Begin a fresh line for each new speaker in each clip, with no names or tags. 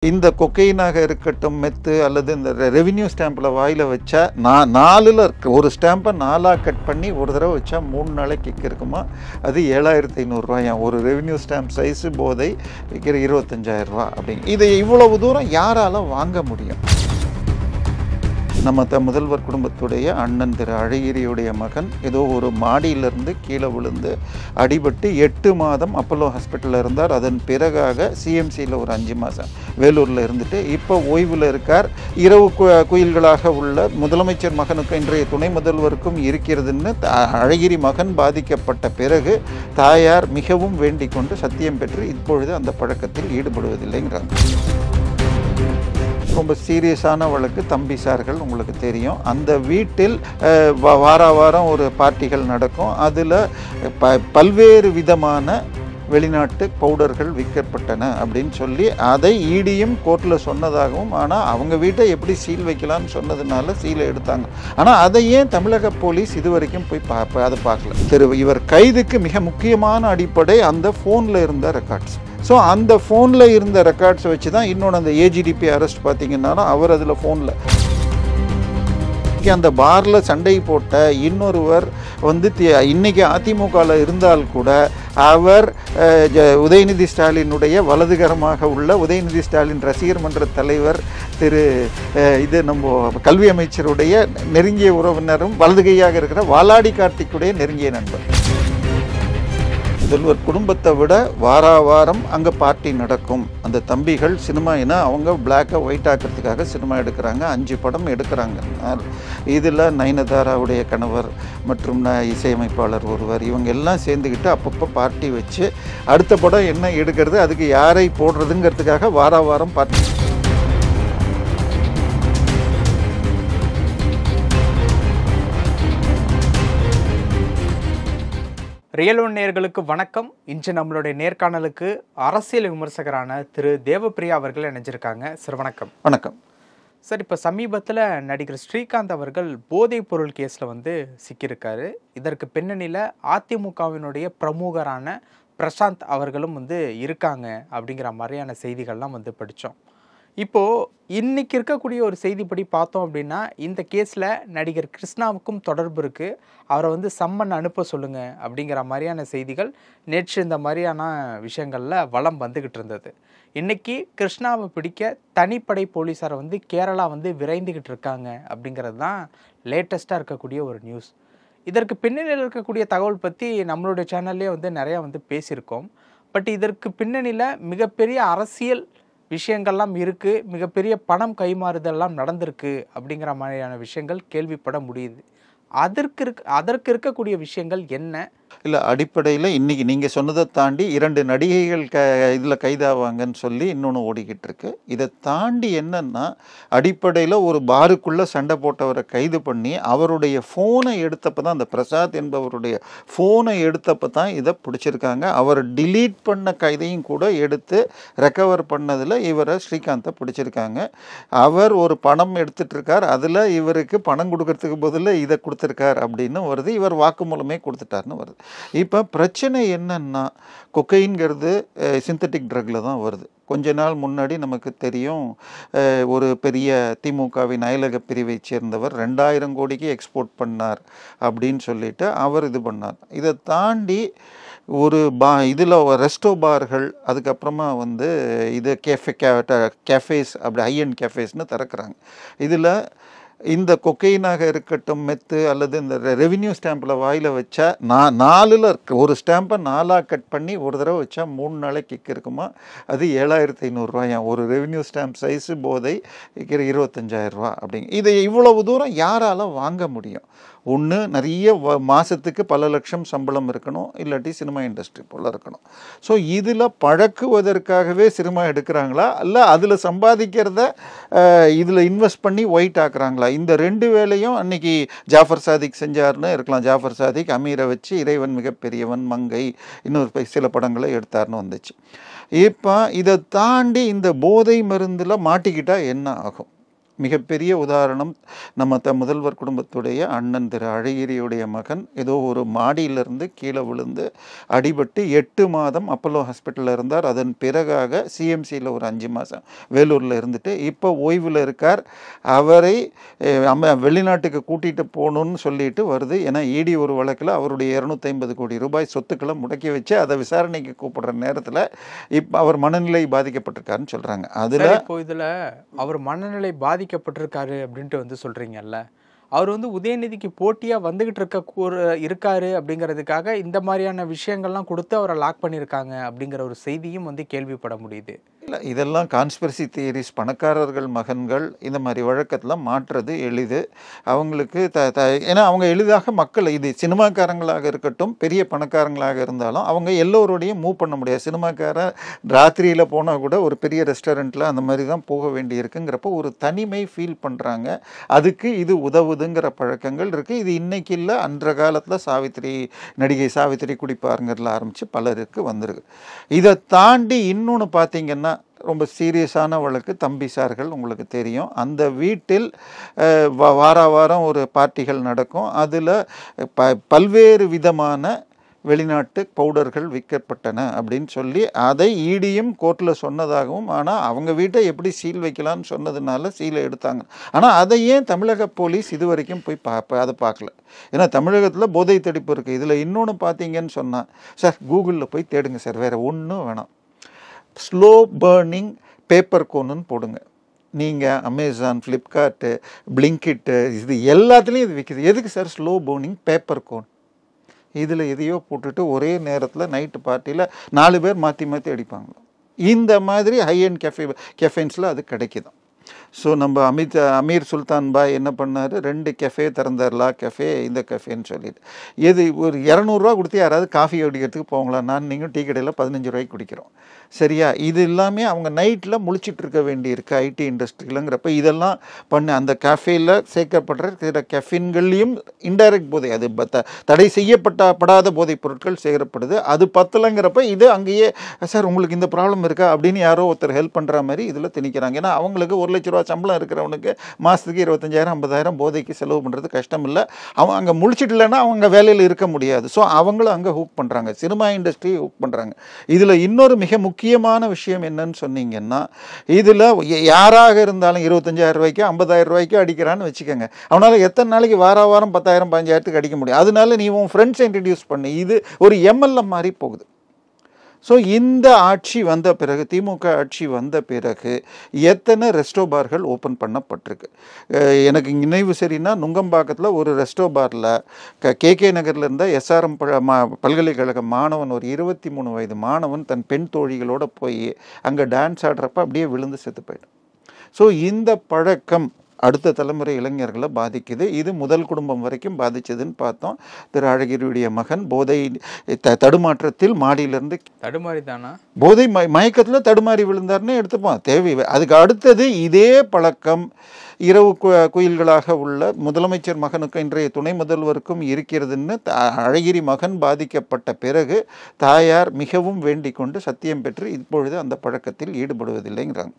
இந்த கொக்கைனாக இருக்கட்டும், மெத்து அல்லது இந்த ரெவென்யூ ஸ்டாம்பில் வாயில் வச்சா நாலில் ஒரு ஸ்டாம்பை 4ஆக கட் பண்ணி ஒரு தடவை வச்சா 3 நாளைக்கு கிக் இருக்குமா. அது 7500 ஒரு ரெவென்யூ ஸ்டாம்ப் சைஸு போதை விற்கிற 25,000 ரூபா அப்படிங்க. இதை இவ்வளவு தூரம் யாரால் வாங்க முடியும்? நம்ம முதல்வர் குடும்பத்துடைய அண்ணன் திரு அழகிரியுடைய மகன் ஏதோ ஒரு மாடியிலிருந்து கீழே விழுந்து அடிபட்டு 8 மாதம் அப்போலோ ஹாஸ்பிட்டலில் இருந்தார். அதன் பிறகாக சிஎம்சியில் ஒரு 5 மாதம் வேலூரில் இருந்துட்டு இப்போ ஓய்வில் இருக்கார். இரவு குயில்களாக உள்ள முதலமைச்சர் மகனுக்கு இன்றைய துணை முதல்வருக்கும் இருக்கிறதுன்னு அழகிரி மகன் பாதிக்கப்பட்ட பிறகு தாயார் மிகவும் வேண்டிக் கொண்டு சத்தியம் பெற்று இப்பொழுது அந்த பழக்கத்தில் ஈடுபடுவதில்லைங்கிறாங்க. ரொம்ப சீரியஸான வழக்கு. தம்பிசார்கள் உங்களுக்கு தெரியும். அந்த வீட்டில் வாரம் ஒரு பார்ட்டிகள் நடக்கும். அதில் பல்வேறு விதமான வெளிநாட்டு பவுடர்கள் விற்கப்பட்டன அப்படின்னு சொல்லி அதை ஈடியும் கோர்ட்டில் சொன்னதாகவும், ஆனால் அவங்க வீட்டை எப்படி சீல் வைக்கலாம்னு சொன்னதுனால சீலை எடுத்தாங்க. ஆனால் அதை ஏன் தமிழக போலீஸ் இது வரைக்கும் போய் அதை பார்க்கல. இவர் கைதுக்கு மிக முக்கியமான அடிப்படை அந்த ஃபோனில் இருந்த ரெக்கார்ட்ஸ். ஸோ அந்த ஃபோனில் இருந்த ரெக்கார்ட்ஸை வச்சு தான் இன்னொன்று அந்த ஏஜிடிபி அரெஸ்ட் பார்த்தீங்கன்னா அவர் அதில் ஃபோனில் அந்த பாரில் சண்டை போட்ட இன்னொருவர் இன்னைக்கு அதிமுகவில் இருந்தால் கூட அவர் உதயநிதி ஸ்டாலினுடைய வலதுகரமாக உள்ள உதயநிதி ஸ்டாலின் ரசிகர் மன்ற தலைவர் நம்ம கல்வி அமைச்சருடைய நெருங்கிய உறவினரும் வலதுகையாக இருக்கிற வாலாடி கார்த்திக்குடைய நெருங்கிய நண்பர். முதல்வர் குடும்பத்தை விட வாரம் அங்கே பார்ட்டி நடக்கும். அந்த தம்பிகள் சினிமா ஏன்னா அவங்க பிளாக்கை ஒயிட் ஆக்கிறதுக்காக சினிமா எடுக்கிறாங்க. 5 படம் எடுக்கிறாங்க. இதில் நயனதாராவுடைய கணவர் மற்றும் இசையமைப்பாளர் ஒருவர் இவங்க எல்லாம் சேர்ந்துக்கிட்டு அப்பப்போ பார்ட்டி வச்சு அடுத்த படம் என்ன எடுக்கிறது, அதுக்கு யாரை போடுறதுங்கிறதுக்காக வாரம் பார்ட்டி.
ரியல் ஒன் நேயர்களுக்கு வணக்கம். இன்று நம்மளுடைய நேர்காணலுக்கு அரசியல் விமர்சகரான திரு தேவப்பிரியா அவர்கள் இணைஞ்சிருக்காங்க. சார் வணக்கம்.
வணக்கம்
சார். இப்போ சமீபத்தில் நடிகர் ஸ்ரீகாந்த் அவர்கள் போதைப் பொருள் கேஸில் சிக்கியிருக்காரு. இதற்கு பின்னணியில் அதிமுகவினுடைய பிரமுகரான பிரசாந்த் அவர்களும் இருக்காங்க அப்படிங்கிற மாதிரியான செய்திகள்லாம் படித்தோம். இப்போது இன்றைக்கி இருக்கக்கூடிய ஒரு செய்திப்படி பார்த்தோம் அப்படின்னா இந்த கேஸில் நடிகர் கிருஷ்ணாவுக்கும் தொடர்பு இருக்குது. அவரை சம்மன் அனுப்ப சொல்லுங்கள் அப்படிங்கிற மாதிரியான செய்திகள் நேற்று இந்த மாதிரியான விஷயங்களில் வலம் வந்துக்கிட்டு இருந்தது. இன்றைக்கி கிருஷ்ணாவை பிடிக்க தனிப்படை போலீஸாரை கேரளா விரைந்துக்கிட்டு இருக்காங்க அப்படிங்கிறது தான் லேட்டஸ்ட்டாக இருக்கக்கூடிய ஒரு நியூஸ். இதற்கு பின்னணியில் இருக்கக்கூடிய தகவல் பற்றி நம்மளுடைய சேனல்லே நிறையா பேசியிருக்கோம். பட் இதற்கு பின்னணியில் மிகப்பெரிய அரசியல் விஷயங்கள்லாம் இருக்குது, மிகப்பெரிய பணம் கைமாறுதெல்லாம் நடந்திருக்கு அப்படிங்கிற மாதிரியான விஷயங்கள் கேள்விப்பட முடியுது. அதற்கு இருக்கக்கூடிய விஷயங்கள் என்ன?
இல்லை, அடிப்படையில் இன்றைக்கி நீங்கள் சொன்னதை தாண்டி 2 நடிகைகள் இதில் கைதாவாங்கன்னு சொல்லி இன்னொன்று ஓடிக்கிட்டு இருக்கு. இதை தாண்டி என்னன்னா அடிப்படையில் ஒரு பாருக்குள்ளே சண்டை போட்டவரை கைது பண்ணி அவருடைய ஃபோனை எடுத்தப்போ தான், அந்த பிரசாத் என்பவருடைய ஃபோனை எடுத்தப்போ தான் இதை பிடிச்சிருக்காங்க. அவர் டிலீட் பண்ண கைதையும் கூட எடுத்து ரெக்கவர் பண்ணதில் இவரை ஸ்ரீகாந்தை பிடிச்சிருக்காங்க. அவர் ஒரு பணம் எடுத்துகிட்டு இருக்கார், அதில் இவருக்கு பணம் கொடுக்கறதுக்கு பதில் இதை கொடுத்துருக்கார் அப்படின்னு வருது. இவர் வாக்குமூலமே கொடுத்துட்டாருன்னு வருது. இப்போ பிரச்சனை என்னன்னா கொக்கைன்கிறது சிந்தட்டிக் ட்ரக்கில் தான் வருது. கொஞ்ச நாள் முன்னாடி நமக்கு தெரியும், ஒரு பெரிய திமுகவின் அயலக பிரிவை சேர்ந்தவர் 2000 கோடிக்கு எக்ஸ்போர்ட் பண்ணார் அப்படின்னு சொல்லிட்டு அவர் இது பண்ணார். இதை தாண்டி ஒரு இதில் ரெஸ்டோ பார்கள், அதுக்கப்புறமா இது கேஃபேஸ் அப்படி ஹையண்ட் கேஃபேஸ்னு திறக்கிறாங்க. இதில் இந்த கொக்கைனாக இருக்கட்டும், மெத்து அல்லது இந்த ரெவென்யூ ஸ்டாம்பில் வாயில் வச்சா நாலில் ஒரு ஸ்டாம்பை 4ஆக கட் பண்ணி ஒரு தடவை வச்சா 3 நாளைக்கு கிக் இருக்குமா. அது 7500 ஒரு ரெவென்யூ ஸ்டாம்ப் சைஸு போதை விற்கிற 25,000 ரூபா அப்படிங்க. இதை இவ்வளவு தூரம் யாரால் வாங்க முடியும்? ஒன்று, நிறைய மாதத்துக்கு பல லட்சம் சம்பளம் இருக்கணும், இல்லாட்டி சினிமா இண்டஸ்ட்ரி போல் இருக்கணும். ஸோ இதில் பழக்குவதற்காகவே சினிமா எடுக்கிறாங்களா, இல்லை அதில் சம்பாதிக்கிறத இதில் இன்வெஸ்ட் பண்ணி ஒயிட் ஆக்குறாங்களா? இந்த 2 வேலையும் அன்றைக்கி ஜாஃபர் சாதிக் செஞ்சார்னு இருக்கலாம். ஜாஃபர் சாதிக் அமீரை வச்சு இறைவன் மிகப்பெரியவன், மங்கை, இன்னொரு சில படங்களை எடுத்தார்னு வந்துச்சு. இப்போ இதை தாண்டி இந்த போதை மருந்தில் மாட்டிக்கிட்டால் என்ன ஆகும்? மிகப்பெரிய உதாரணம் நம்ம முதல்வர் குடும்பத்துடைய அண்ணன் திரு அழகிரியுடைய மகன் ஏதோ ஒரு மாடியிலிருந்து கீழே விழுந்து அடிபட்டு 8 மாதம் அப்போலோ ஹாஸ்பிட்டலில் இருந்தார். அதன் பிறகாக சிஎம்சியில் ஒரு 5 மாதம் வேலூரில் இருந்துட்டு இப்போ ஓய்வில் இருக்கார். அவரை வெளிநாட்டுக்கு கூட்டிகிட்டு போகணுன்னு சொல்லிட்டு வருது. ஏன்னா இடி ஒரு வழக்கில் அவருடைய 250 கோடி ரூபாய் சொத்துக்களை முடக்கி வச்சு அதை விசாரணைக்கு கூப்பிடுற நேரத்தில் இப்போ அவர் மனநிலை பாதிக்கப்பட்டிருக்காருன்னு சொல்கிறாங்க. அதில்
இப்போ இதில் அவர் மனநிலை பாதிக்கப்பட்டிருக்காரு அப்படின்ட்டு வந்து சொல்கிறீங்கல்ல, அவர் வந்து உதயநிதிக்கு போட்டியாக வந்துக்கிட்டு இருக்காரு அப்படிங்கிறதுக்காக இந்த மாதிரியான விஷயங்கள்லாம் கொடுத்து அவரை லாக் பண்ணியிருக்காங்க அப்படிங்கிற ஒரு செய்தியும் வந்து கேள்விப்பட முடியுது.
இல்லை, இதெல்லாம் கான்ஸ்பிரசி தியரிஸ். பணக்காரர்கள் மகன்கள் இந்த மாதிரி வழக்கத்தில் மாற்றுறது எளிது அவங்களுக்கு. ஏன்னா அவங்க எளிதாக மக்கள், இது சினிமாக்காரங்களாக இருக்கட்டும் பெரிய பணக்காரங்களாக இருந்தாலும் அவங்க எல்லோரோடையும் மூவ் பண்ண முடியாது. சினிமாக்காரன் ராத்திரியில் போனால் கூட ஒரு பெரிய ரெஸ்டாரண்ட்டில் அந்த மாதிரி தான் போக வேண்டி இருக்குங்கிறப்போ ஒரு தனிமை ஃபீல் பண்ணுறாங்க. அதுக்கு இது உதவுதுங்கிற பழக்கங்கள் இருக்குது. இது இன்னைக்கு இல்லை, அன்ற காலத்தில் நடிகை சாவித்திரி குடிப்பாருங்கிறதுல ஆரம்பித்து பலருக்கு வந்திருக்கு. இதை தாண்டி இன்னொன்று பார்த்தீங்கன்னா ரொம்ப சீரியஸான வழக்கு தம்பிசார்கள் உங்களுக்கு தெரியும். அந்த வீட்டில் வாரம் ஒரு பார்ட்டிகள் நடக்கும். அதில் பல்வேறு விதமான வெளிநாட்டு பவுடர்கள் விற்கப்பட்டன அப்படின்னு சொல்லி அதை ஈடியும் கோர்ட்டில் சொன்னதாகவும், ஆனால் அவங்க வீட்டை எப்படி சீல் வைக்கலான்னு சொன்னதுனால சீலை எடுத்தாங்க. ஆனால் அதை ஏன் தமிழக போலீஸ் இது வரைக்கும் போய் அதை பார்க்கல. ஏன்னா தமிழகத்தில் போதை தடுப்பு இருக்குது. இதில் இன்னொன்று பார்த்தீங்கன்னு சொன்னால், சார் கூகுளில் போய் தேடுங்க சார், வேறு ஒன்றும் வேணாம், ஸ்லோ பர்னிங் பேப்பர் கோனுன்னு போடுங்க. நீங்கள் அமேசான், ஃப்ளிப்கார்ட்டு, பிளிங்கிட்டு இது எல்லாத்துலேயும் இது விற்கிது. எதுக்கு sir slow burning paper cone? இதில் எதையோ போட்டுட்டு ஒரே நேரத்தில் நைட்டு பார்ட்டியில் 4 பேர் மாற்றி மாற்றி அடிப்பாங்க. இந்த மாதிரி ஹை அண்ட் கெஃபைன்ஸில் அது கிடைக்குதான். ஸோ நம்ம அமீர் சுல்தான் பாய் என்ன பண்ணார், 2 கெஃபே திறந்தார், லா கெஃபே இந்த கெஃபேன்னு சொல்லிட்டு. எது ஒரு 200 ரூபா கொடுத்து யாராவது காஃபி குடிக்கிறதுக்கு போங்களா? நீங்கள் டீ கடையில் 15 ரூபாய்க்கு குடிக்கிறோம், சரியா? இது எல்லாமே அவங்க நைட்டில் முழிச்சிட்டு இருக்க வேண்டியிருக்கு ஐடி இண்டஸ்ட்ரியிலங்கிறப்ப இதெல்லாம் பண்ண அந்த கேஃபேயில் சேர்க்கப்படுற சில கெஃபின்கள்லையும் இன்டைரக்ட் போதை, அது தடை செய்யப்படாத போதைப் பொருட்கள் சேரப்படுது. அது பத்தலைங்கிறப்ப இது அங்கேயே, சார் உங்களுக்கு இந்த ப்ராப்ளம் இருக்கா அப்படின்னு யாரோ ஒருத்தர் ஹெல்ப் பண்ணுற மாதிரி இதில் திணிக்கிறாங்க. ஏன்னா அவங்களுக்கு 1 லட்ச ரூபா சம்பளம் இருக்கிறவனுக்கு மாதத்துக்கு 25,000 50,000 போதைக்கு செலவு பண்ணுறது கஷ்டம் இல்லை. அவன் அங்கே முழிச்சிட்டு இல்லைன்னா அவங்க வேலையில் இருக்க முடியாது. ஸோ அவங்களும் அங்கே ஹூக் பண்ணுறாங்க, சினிமா இண்டஸ்ட்ரி ஹூக் பண்ணுறாங்க. இதில் இன்னொரு மிக முக்கியமான விஷயம் என்னன்னு சொன்னீங்கன்னா, இதில் யாராக இருந்தாலும் 25,000 ரூபாய்க்கு 50,000 ரூபாய்க்கு அடிக்கிறான்னு வச்சுக்கோங்க, அவனால் எத்தனை நாளைக்கு வாரம் 10,000 15,000க்கு அடிக்க முடியும்? அதனால நீ உன் ஃப்ரெண்ட்ஸை இன்ட்ரடியூஸ் பண்ணு. இது ஒரு எம்எல்ஏ மாதிரி போகுது. ஸோ இந்த ஆட்சி வந்த பிறகு, திமுக ஆட்சி வந்த பிறகு எத்தனை ரெஸ்டோ பார்கள் ஓப்பன் பண்ணப்பட்டிருக்கு. எனக்கு நினைவு சரின்னா நுங்கம்பாக்கத்தில் ஒரு ரெஸ்டோ பாரில் கேகே நகரில் இருந்த எஸ்ஆர்எம் பல்கலைக்கழக மாணவன், ஒரு 23 வயது மாணவன் தன் பெண் தோழிகளோடு போய் அங்கே டான்ஸ் ஆடுறப்ப அப்படியே விழுந்து செத்து போயிடும். ஸோ இந்த பழக்கம் அடுத்த தலைமுறை இளைஞர்களை பாதிக்குது. இது முதல் குடும்பம் வரைக்கும் பாதிச்சதுன்னு பார்த்தோம். திரு அழகிரியுடைய மகன் போதை தடுமாற்றத்தில் மாடியிலிருந்து
தடுமாறிதானா,
போதை மயக்கத்தில் தடுமாறி விழுந்தார்னு எடுத்துப்போம், தேவை. அதுக்கு அடுத்தது இதே பழக்கம் இரவு குயில்களாக உள்ள முதலமைச்சர் மகனுக்கும் இன்றைய துணை முதல்வருக்கும் இருக்கிறதுன்னு அழகிரி மகன் பாதிக்கப்பட்ட பிறகு தாயார் மிகவும் வேண்டிக் கொண்டு சத்தியம் பெற்று இப்பொழுது அந்த பழக்கத்தில் ஈடுபடுவதில்லைங்கிறாங்க.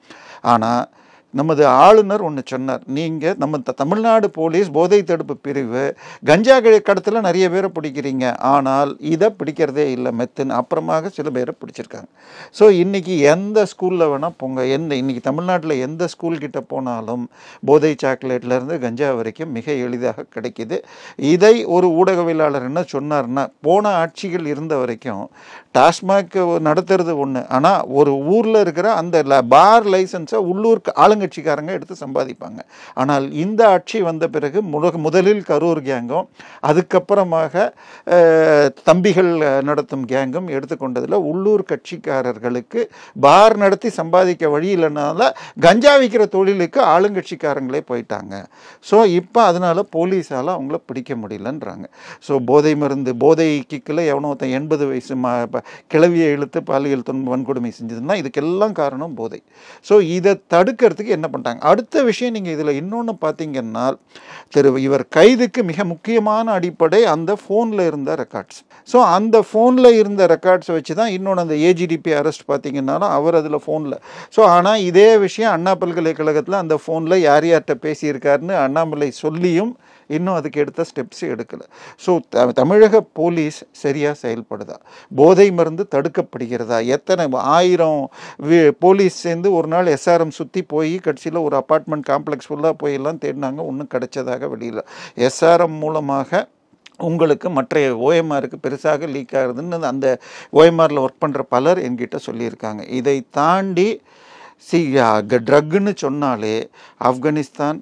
ஆனால் நமது ஆளுநர் ஒன்று சொன்னார், நீங்கள் நம்ம தமிழ்நாடு போலீஸ் போதை தடுப்பு பிரிவு கஞ்சா கடத்தில் நிறைய பேரை பிடிக்கிறீங்க, ஆனால் இதை பிடிக்கிறதே இல்லை மெத்துன்னு. அப்புறமாக சில பேரை பிடிச்சிருக்காங்க. ஸோ இன்றைக்கி எந்த ஸ்கூலில் வேணால் போங்க, இன்றைக்கி தமிழ்நாட்டில் எந்த ஸ்கூல்கிட்ட போனாலும் போதை சாக்லேட்லேருந்து கஞ்சா வரைக்கும் மிக எளிதாக கிடைக்கிது. இதை ஒரு ஊடகவியலாளர் என்ன சொன்னார்னா, போன ஆட்சிகள் இருந்த வரைக்கும் டாஸ்மாக் நடத்துறது ஒன்று, ஆனால் ஒரு ஊரில் இருக்கிற அந்த பார் லைசன்ஸை உள்ளூர் ஆளுங்கட்சிக்காரங்க எடுத்து சம்பாதிப்பாங்க. ஆனால் இந்த ஆட்சி வந்த பிறகு முதலில் கரூர் கேங்கும் அதுக்கப்புறமாக தம்பிகள் நடத்தும் கேங்கும் எடுத்துக்கொண்டதில் உள்ளூர் கட்சிக்காரர்களுக்கு பார் நடத்தி சம்பாதிக்க வழி இல்லைனால கஞ்சா விற்கிற தொழிலுக்கு ஆளுங்கட்சிக்காரங்களே போயிட்டாங்க. ஸோ இப்போ அதனால் போலீஸால் அவங்கள பிடிக்க முடியலன்றாங்க. ஸோ போதை மருந்து போதை கிக்கில் எவனோ 80 வயசு கிளவியை இழுத்து பாலியல் வன்கொடுமை செஞ்சதுன்னா இதுக்கெல்லாம் காரணம் போதை. ஸோ இதை தடுக்கிறதுக்கு என்ன பண்ணிட்டாங்க? அடுத்த விஷயம் நீங்கள் இதில் இன்னொன்று பார்த்தீங்கன்னா, இவர் கைதுக்கு மிக முக்கியமான அடிப்படை அந்த ஃபோனில் இருந்த ரெக்கார்ட்ஸ். ஸோ அந்த ஃபோனில் இருந்த ரெக்கார்ட்ஸை வச்சு தான் இன்னொன்று அந்த ஏஜிடிபி அரெஸ்ட் பார்த்தீங்கன்னாலும் அவர் அதில் ஃபோனில். ஸோ ஆனால் இதே விஷயம் அண்ணா பல்கலைக்கழகத்தில் அந்த ஃபோனில் யார் யார்கிட்ட பேசியிருக்காருன்னு அண்ணாமலை சொல்லியும் இன்னும் அதுக்கு எடுத்த ஸ்டெப்ஸ் எடுக்கலை. ஸோ தமிழக போலீஸ் சரியாக செயல்படுதா? போதை மருந்து தடுக்கப்படுகிறதா? எத்தனை 1000 போலீஸ் சேர்ந்து ஒரு நாள் எஸ்ஆர்எம் சுற்றி போய் கடைசியில் ஒரு அப்பார்ட்மெண்ட் காம்ப்ளெக்ஸ் ஃபுல்லாக போயெல்லாம் தேடினாங்க, ஒன்றும் கிடைச்சதாக வெளியில். எஸ்ஆர்எம் மூலமாக உங்களுக்கு மற்ற ஓஎம்ஆருக்கு பெருசாக லீக் ஆகுதுன்னு அந்த ஓஎம்ஆரில் ஒர்க் பண்ணுற பலர் என்கிட்ட சொல்லியிருக்காங்க. இதை தாண்டி ட்ரக்குன்னு சொன்னாலே ஆப்கானிஸ்தான்,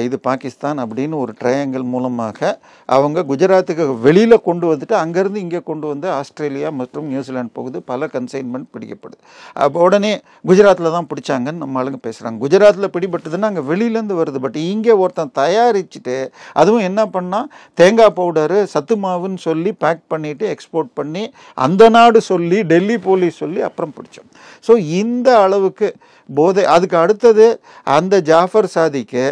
இது பாகிஸ்தான் அப்படின்னு ஒரு ட்ரையாங்கிள் மூலமாக அவங்க குஜராத்துக்கு வெளியில் கொண்டு வந்துட்டு அங்கேருந்து இங்கே கொண்டு வந்து ஆஸ்திரேலியா மற்றும் நியூசிலாந்து போகுது. பல கன்சைன்மெண்ட் பிடிக்கப்படுது. அப்போ உடனே குஜராத்தில் தான் பிடிச்சாங்கன்னு நம்ம ஆளுங்க பேசுகிறாங்க. குஜராத்தில் பிடிபட்டதுன்னா அங்கே வெளியிலேருந்து வருது. பட் இங்கே ஒருத்தன் தயாரிச்சுட்டு அதுவும் என்ன பண்ணால் தேங்காய் பவுடரு சத்து மாவுன்னு சொல்லி பேக் பண்ணிவிட்டு எக்ஸ்போர்ட் பண்ணி அந்த நாடு சொல்லி டெல்லி போலீஸ் சொல்லி அப்புறம் பிடிச்சோம். ஸோ இந்த அளவுக்கு போதை. அதுக்கு அடுத்தது அந்த ஜாஃபர் சாதிக்கு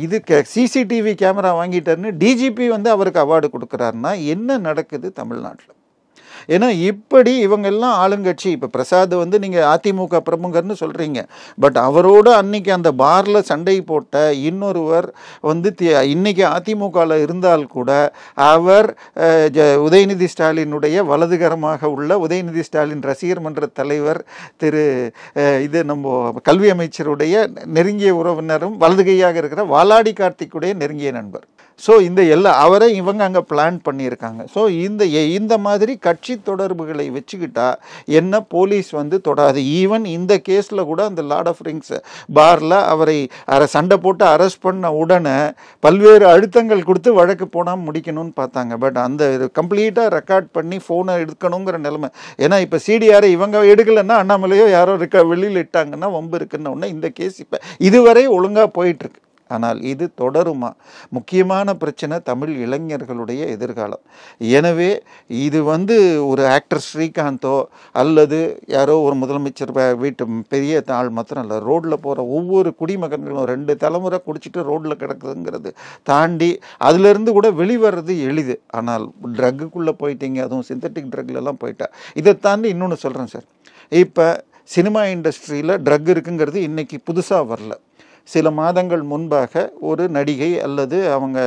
இதுக்கு சிசிடிவி கேமரா வாங்கிட்டாருன்னு டிஜிபி வந்து அவருக்கு அவார்டு கொடுக்குறாருன்னா என்ன நடக்குது தமிழ்நாட்டில்? ஏன்னா இப்படி இவங்கெல்லாம் ஆளுங்கட்சி. இப்போ பிரசாத் வந்து நீங்கள் அதிமுக பிரமுகர்னு சொல்கிறீங்க, பட் அவரோடு அன்னைக்கு அந்த பாரில் சண்டை போட்ட இன்னொருவர் வந்து இன்னைக்கு அதிமுகவில் இருந்தால் கூட அவர் உதயநிதி ஸ்டாலினுடைய வலதுகரமாக உள்ள உதயநிதி ஸ்டாலின் ரசிகர் மன்ற தலைவர் இது நம்ம கல்வி அமைச்சருடைய நெருங்கிய உறவினரும் வலதுகையாக இருக்கிற வாலாடி கார்த்திக்குடைய நெருங்கிய நண்பர். ஸோ இந்த அவரை இவங்க அங்கே பிளான் பண்ணியிருக்காங்க. ஸோ இந்த மாதிரி கட்சி தொடர்புகளை வச்சுக்கிட்டா என்ன போலீஸ் வந்து தொடாது. ஈவன் இந்த கேஸில் கூட அந்த லார்ட் ஆஃப் ரிங்ஸ் பாரில் அவரை சண்டை போட்டு அரெஸ்ட் பண்ண உடனே பல்வேறு அழுத்தங்கள் கொடுத்து வழக்கு போனால் முடிக்கணும்னு பார்த்தாங்க. பட் அந்த கம்ப்ளீட்டாக ரெக்கார்ட் பண்ணி ஃபோனை எடுக்கணுங்கிற நிலைமை. ஏன்னா இப்போ சிடிஆரை இவங்க எடுக்கலைன்னா அண்ணாமலையோ யாரோ வெளியில் இட்டாங்கன்னா வம்பு இருக்குன்னு ஒன்று இந்த கேஸ் இப்போ இதுவரை ஒழுங்காக போயிட்டுருக்கு. ஆனால் இது தொடருமா? முக்கியமான பிரச்சனை தமிழ் இளைஞர்களுடைய எதிர்காலம். எனவே இது வந்து ஒரு ஆக்டர் ஸ்ரீகாந்தோ அல்லது யாரோ ஒரு முதலமைச்சர் வீட்டு பெரிய ஆள் மாத்திரம் இல்லை, ரோட்டில் போகிற ஒவ்வொரு குடிமகன்களும் 2 தலைமுறை குடிச்சிட்டு ரோட்டில் கிடக்குதுங்கிறது தாண்டி அதிலிருந்து கூட வெளிவர்றது எளிது. ஆனால் ட்ரக்குக்குள்ளே போயிட்டீங்க, அதுவும் சிந்தட்டிக் ட்ரக்லலாம் போயிட்டா. இதை தாண்டி இன்னொன்று சொல்கிறேன் சார். இப்போ சினிமா இண்டஸ்ட்ரியில் ட்ரக் இருக்குங்கிறது இன்றைக்கி புதுசாக வரல. சில மாதங்கள் முன்பாக ஒரு நடிகை அல்லது அவங்க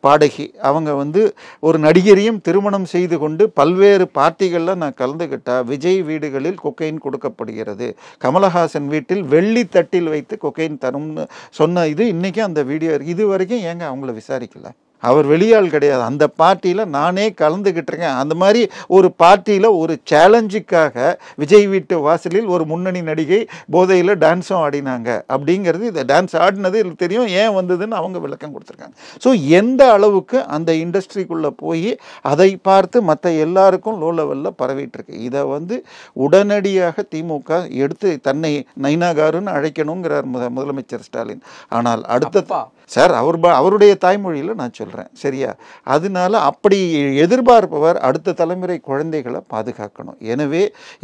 பாடகி அவங்க வந்து ஒரு நடிகரையும் திருமணம் செய்து கொண்டு பல்வேறு பார்ட்டிகளில் நான் கலந்துக்கிட்டால் விஜய் வீடுகளில் கொக்கைன் கொடுக்கப்படுகிறது, கமலஹாசன் வீட்டில் வெள்ளி தட்டில் வைத்து கொக்கைன் தரும்னு சொன்ன இது இன்றைக்கும் அந்த வீடியோ இருக்குது. இது வரைக்கும் ஏங்க அவங்கள விசாரிக்கல? அவர் வெளியாள் கிடையாது. அந்த பார்ட்டியில் நானே கலந்துக்கிட்டு இருக்கேன். அந்த மாதிரி ஒரு பார்ட்டியில் ஒரு சேலஞ்சுக்காக விஜய் வீட்டு வாசலில் ஒரு முன்னணி நடிகை போதையில் டான்ஸும் ஆடினாங்க அப்படிங்கிறது. இதை டான்ஸ் ஆடினது எனக்கு தெரியும், ஏன் வந்ததுன்னு அவங்க விளக்கம் கொடுத்துருக்காங்க. ஸோ எந்த அளவுக்கு அந்த இண்டஸ்ட்ரிக்குள்ளே போய் அதை பார்த்து மற்ற எல்லாருக்கும் லோ லெவலில் பரவிட்டுருக்கு. இதை வந்து உடனடியாக திமுக எடுத்து தன்னை நைனாகாருன்னு அழைக்கணுங்கிறார் முதலமைச்சர் ஸ்டாலின். ஆனால் அடுத்த சார் அவருடைய தாய்மொழியில் நான் சொல்கிறேன், சரியா? அதனால அப்படி எதிர்பார்ப்பவர் அடுத்த தலைமுறை குழந்தைகளை பாதுகாக்கணும். எனவே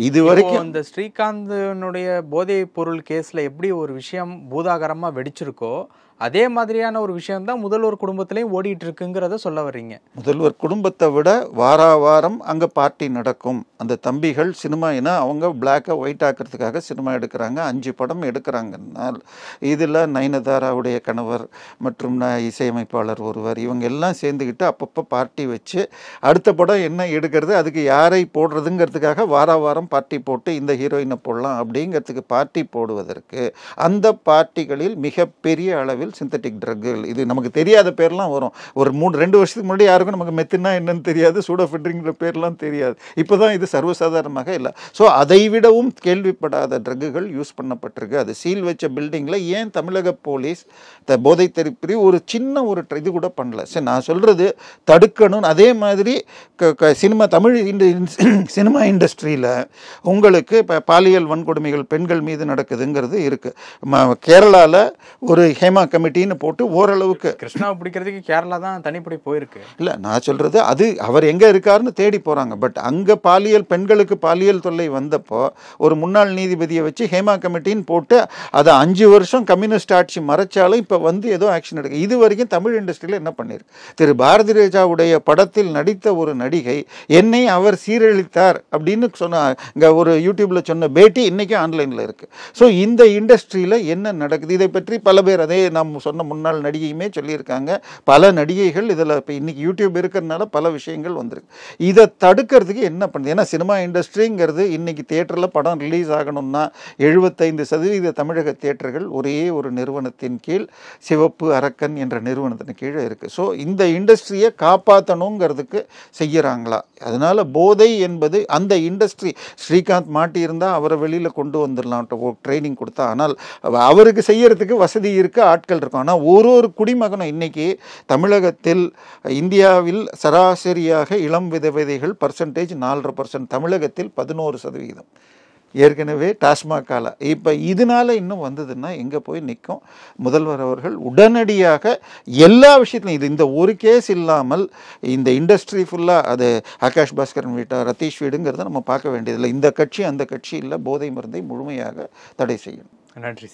இதுவரைக்கும்
இந்த ஸ்ரீகாந்தனுடைய போதைப் பொருள் கேஸில் எப்படி ஒரு விஷயம் பூதாகரமாக வெடிச்சிருக்கோ அதே மாதிரியான ஒரு விஷயம் தான் முதல்வர் குடும்பத்திலையும் ஓடிட்டு இருக்குங்கிறத சொல்ல வர்றீங்க.
முதல்வர் குடும்பத்தை விட வாரம் அங்கே பார்ட்டி நடக்கும். அந்த தம்பிகள் சினிமா ஏன்னா அவங்க பிளாக்கை ஒயிட் ஆக்கிறதுக்காக சினிமா எடுக்கிறாங்க, 5 படம் எடுக்கிறாங்கன்னால் இதில் நயனதாராவுடைய கணவர் மற்றும் இசையமைப்பாளர் ஒருவர் இவங்க எல்லாம் சேர்ந்துக்கிட்டு அப்பப்போ பார்ட்டி வச்சு அடுத்த படம் என்ன எடுக்கிறது, அதுக்கு யாரை போடுறதுங்கிறதுக்காக வாரம் பார்ட்டி போட்டு இந்த ஹீரோயினை போடலாம் அப்படிங்கிறதுக்கு பார்ட்டி போடுவதற்கு அந்த பார்ட்டிகளில் மிகப்பெரிய அளவில் சிந்தட்டிக் ட்ரக்குகள், இது நமக்கு தெரியாத பேர்லாம் வரும். ஒரு 2 வருஷத்துக்கு முன்னாடி யாருக்கும் நமக்கு மெத்தினா என்னன்னு தெரியாது, சூடோஃபெட்ரிங்கிற பேர்லாம் தெரியாது. இப்போ தான் இது சர்வசாதாரணமாக இல்லை. ஸோ அதை விடவும் கேள்விப்படாத ட்ரக்குகள் யூஸ் பண்ணப்பட்டிருக்கு. அது சீல் வச்ச பில்டிங்கில் ஏன் தமிழக போலீஸ் போதை தடுப்பு ஒரு சின்ன ஒரு இது கூட பண்ணல? சரி, நான் சொல்கிறது தடுக்கணும். அதே மாதிரி தமிழ் சினிமா இண்டஸ்ட்ரியில் உங்களுக்கு இப்போ பாலியல் வன்கொடுமைகள் பெண்கள் மீது நடக்குதுங்கிறது இருக்குது. கேரளாவில் ஒரு ஹேமா கமிட்டின்னு போட்டு ஓரளவுக்கு
கிருஷ்ணாவை பிடிக்கிறதுக்கு கேரளா தான் தனிப்படை போயிருக்கு.
இல்லை, நான் சொல்கிறது அது அவர் எங்கே இருக்காருன்னு தேடி போகிறாங்க. பட் அங்கே பெண்களுக்கு பாலியல் தொல்லை வந்தப்போ ஒரு முன்னாள் நீதிபதியை வச்சு ஹேமா கமிட்டின்னு போட்டு அதை 5 வருஷம் கம்யூனிஸ்ட் ஆட்சி மறைச்சாலும் இப்போ வந்து ஏதோ ஆக்ஷன் எடுக்க. இது வரைக்கும் தமிழ் இண்டஸ்ட்ரியில் என்ன பண்ணியிருக்கு? திரு பாரதி ராஜாவுடைய படத்தில் நடித்த ஒரு நடிகை என்னை அவர் சீரழித்தார் அப்படின்னு இங்கே ஒரு யூடியூப்பில் சொன்ன பேட்டி இன்றைக்கும் ஆன்லைனில் இருக்குது. ஸோ இந்த இண்டஸ்ட்ரியில் என்ன நடக்குது இதை பற்றி பல பேர், அதே நாம் சொன்ன முன்னாள் நடிகையுமே சொல்லியிருக்காங்க. பல நடிகைகள் இதில் இப்போ இன்றைக்கி யூடியூப் இருக்கிறதுனால பல விஷயங்கள் வந்திருக்கு. இதை தடுக்கிறதுக்கு என்ன பண்ணுது? ஏன்னா சினிமா இண்டஸ்ட்ரிங்கிறது இன்றைக்கி தியேட்டரில் படம் ரிலீஸ் ஆகணும்னா 75% தமிழக தியேட்டர்கள் ஒரே ஒரு நிறுவனத்தின் கீழ், சிவப்பு அரக்கன் என்ற நிறுவனத்தின் கீழே இருக்குது. ஸோ இந்த இண்டஸ்ட்ரியை காப்பாற்றணுங்கிறதுக்கு செய்கிறாங்களா? அதனால் போதை என்பது அந்த இண்டஸ்ட்ரி, ஸ்ரீகாந்த் மாட்டியிருந்தால் அவரை வெளியில் கொண்டு வந்துடலாம், ட்ரைனிங் கொடுத்தா. ஆனால் அவருக்கு செய்யறதுக்கு வசதி இருக்குது, ஆட்கள் இருக்கும். ஆனால் ஒரு குடிமகனும் இன்றைக்கி தமிழகத்தில், இந்தியாவில் சராசரியாக இளம் விதவைகள் பர்சன்டேஜ் 4.5%, தமிழகத்தில் 11%. ஏற்கனவே டாஸ்மாகால இப்போ இதனால இன்னும் வந்ததுன்னா எங்கே போய் நிற்கும்? முதல்வர் அவர்கள் உடனடியாக எல்லா விஷயத்துலையும் இந்த ஒரு கேஸ் இல்லாமல் இந்த இண்டஸ்ட்ரி ஃபுல்லாக, அது ஆகாஷ் பாஸ்கரன் வீட்டா, ரதீஷ் வீடுங்கிறத நம்ம பார்க்க வேண்டியதில்லை. இந்த கட்சி அந்த கட்சி இல்லை, போதை மருந்தை முழுமையாக தடை செய்யணும்.
நன்றி.